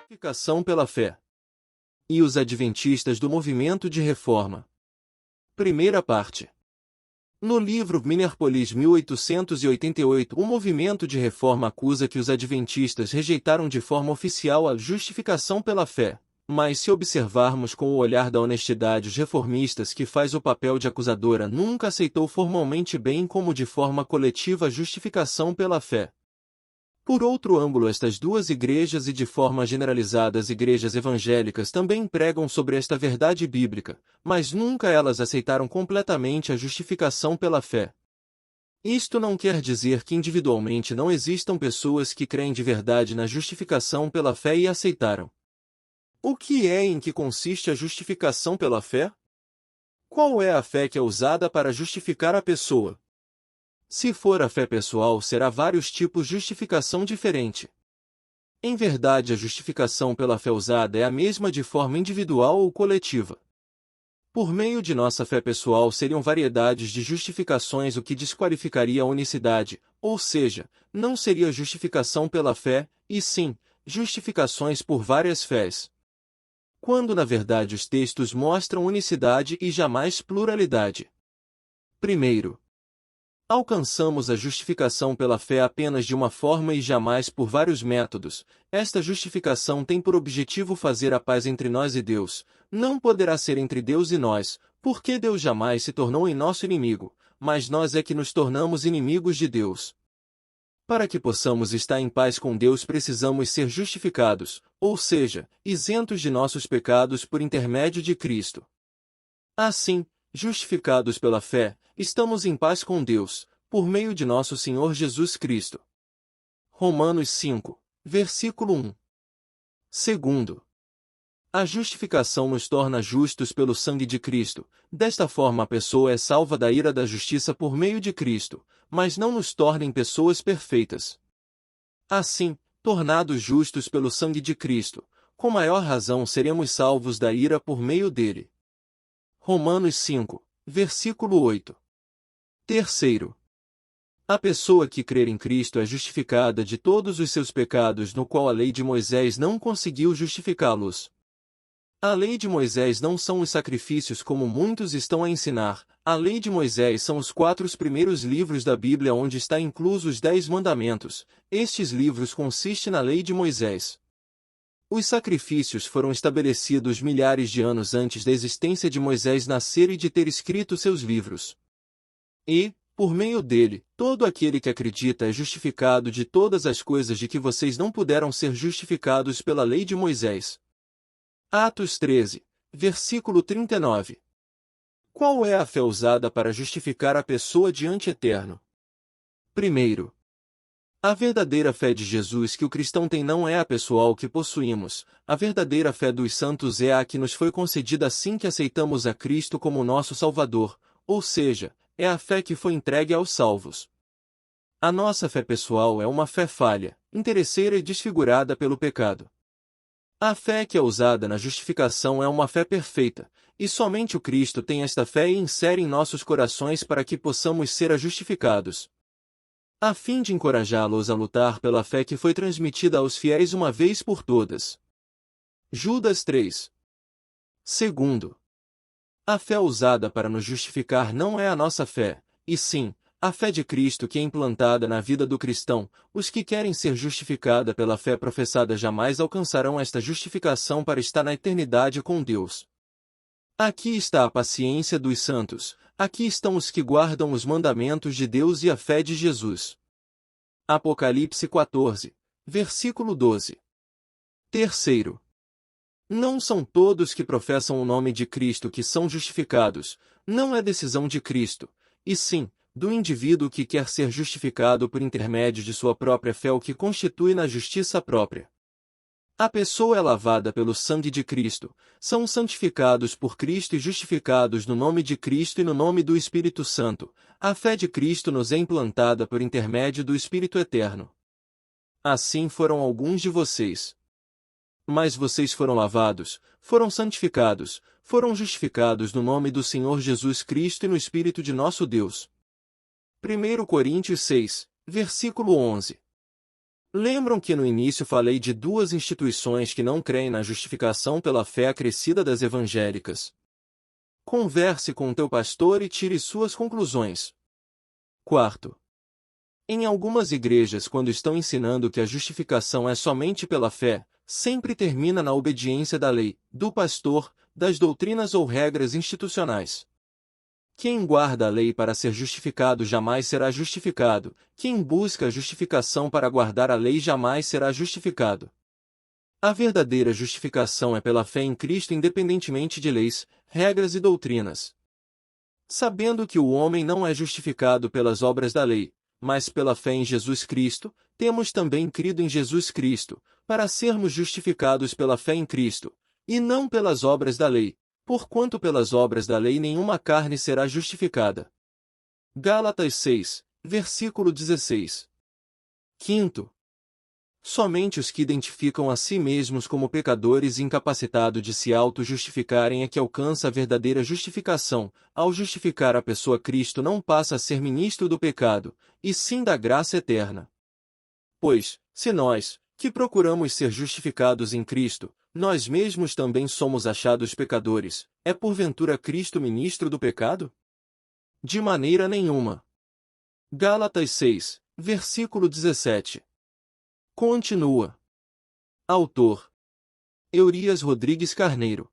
Justificação pela fé. E os adventistas do movimento de reforma. Primeira parte. No livro Minneapolis 1888, o movimento de reforma acusa que os adventistas rejeitaram de forma oficial a justificação pela fé. Mas se observarmos com o olhar da honestidade os reformistas que faz o papel de acusadora nunca aceitou formalmente bem como de forma coletiva a justificação pela fé. Por outro ângulo, estas duas igrejas e de forma generalizada as igrejas evangélicas também pregam sobre esta verdade bíblica, mas nunca elas aceitaram completamente a justificação pela fé. Isto não quer dizer que individualmente não existam pessoas que creem de verdade na justificação pela fé e aceitaram. O que é e em que consiste a justificação pela fé? Qual é a fé que é usada para justificar a pessoa? Se for a fé pessoal, será vários tipos de justificação diferente. Em verdade, a justificação pela fé usada é a mesma de forma individual ou coletiva. Por meio de nossa fé pessoal seriam variedades de justificações, o que desqualificaria a unicidade, ou seja, não seria justificação pela fé, e sim, justificações por várias fés. Quando na verdade os textos mostram unicidade e jamais pluralidade. Primeiro, alcançamos a justificação pela fé apenas de uma forma e jamais por vários métodos. Esta justificação tem por objetivo fazer a paz entre nós e Deus. Não poderá ser entre Deus e nós, porque Deus jamais se tornou em nosso inimigo, mas nós é que nos tornamos inimigos de Deus. Para que possamos estar em paz com Deus precisamos ser justificados, ou seja, isentos de nossos pecados por intermédio de Cristo. Assim, justificados pela fé, estamos em paz com Deus, por meio de nosso Senhor Jesus Cristo. Romanos 5, versículo 1. Segundo, a justificação nos torna justos pelo sangue de Cristo. Desta forma a pessoa é salva da ira da justiça por meio de Cristo, mas não nos torna em pessoas perfeitas. Assim, tornados justos pelo sangue de Cristo, com maior razão seremos salvos da ira por meio dele. Romanos 5, versículo 8. Terceiro, a pessoa que crer em Cristo é justificada de todos os seus pecados, no qual a lei de Moisés não conseguiu justificá-los. A lei de Moisés não são os sacrifícios como muitos estão a ensinar. A lei de Moisés são os 4 primeiros livros da Bíblia onde está inclusos os 10 mandamentos. Estes livros consistem na lei de Moisés. Os sacrifícios foram estabelecidos milhares de anos antes da existência de Moisés nascer e de ter escrito seus livros. E, por meio dele, todo aquele que acredita é justificado de todas as coisas de que vocês não puderam ser justificados pela lei de Moisés. Atos 13, versículo 39. Qual é a fé usada para justificar a pessoa diante eterno? Primeiro, a verdadeira fé de Jesus que o cristão tem não é a pessoal que possuímos. A verdadeira fé dos santos é a que nos foi concedida assim que aceitamos a Cristo como nosso Salvador, ou seja, é a fé que foi entregue aos salvos. A nossa fé pessoal é uma fé falha, interesseira e desfigurada pelo pecado. A fé que é usada na justificação é uma fé perfeita, e somente o Cristo tem esta fé e insere em nossos corações para que possamos ser justificados. A fim de encorajá-los a lutar pela fé que foi transmitida aos fiéis uma vez por todas. Judas 3. Segundo, a fé usada para nos justificar não é a nossa fé, e sim, a fé de Cristo que é implantada na vida do cristão. Os que querem ser justificada pela fé professada jamais alcançarão esta justificação para estar na eternidade com Deus. Aqui está a paciência dos santos, aqui estão os que guardam os mandamentos de Deus e a fé de Jesus. Apocalipse 14, versículo 12. Terceiro, não são todos que professam o nome de Cristo que são justificados, não é decisão de Cristo, e sim, do indivíduo que quer ser justificado por intermédio de sua própria fé, o que constitui na justiça própria. A pessoa é lavada pelo sangue de Cristo, são santificados por Cristo e justificados no nome de Cristo e no nome do Espírito Santo. A fé de Cristo nos é implantada por intermédio do Espírito Eterno. Assim foram alguns de vocês. Mas vocês foram lavados, foram santificados, foram justificados no nome do Senhor Jesus Cristo e no Espírito de nosso Deus. 1 Coríntios 6, versículo 11. Lembram que no início falei de duas instituições que não creem na justificação pela fé acrescida das evangélicas? Converse com teu pastor e tire suas conclusões. Quarto. Em algumas igrejas, quando estão ensinando que a justificação é somente pela fé, sempre termina na obediência da lei, do pastor, das doutrinas ou regras institucionais. Quem guarda a lei para ser justificado jamais será justificado, quem busca a justificação para guardar a lei jamais será justificado. A verdadeira justificação é pela fé em Cristo independentemente de leis, regras e doutrinas. Sabendo que o homem não é justificado pelas obras da lei, mas pela fé em Jesus Cristo, temos também crido em Jesus Cristo, para sermos justificados pela fé em Cristo, e não pelas obras da lei, porquanto pelas obras da lei nenhuma carne será justificada. Gálatas 6, versículo 16. Quinto. Somente os que identificam a si mesmos como pecadores e incapacitados de se auto-justificarem é que alcança a verdadeira justificação. Ao justificar a pessoa, Cristo não passa a ser ministro do pecado, e sim da graça eterna. Pois, se nós, que procuramos ser justificados em Cristo, nós mesmos também somos achados pecadores, é porventura Cristo ministro do pecado? De maneira nenhuma. Gálatas 6, versículo 17. Continua. Autor: Eurias Rodrigues Carneiro.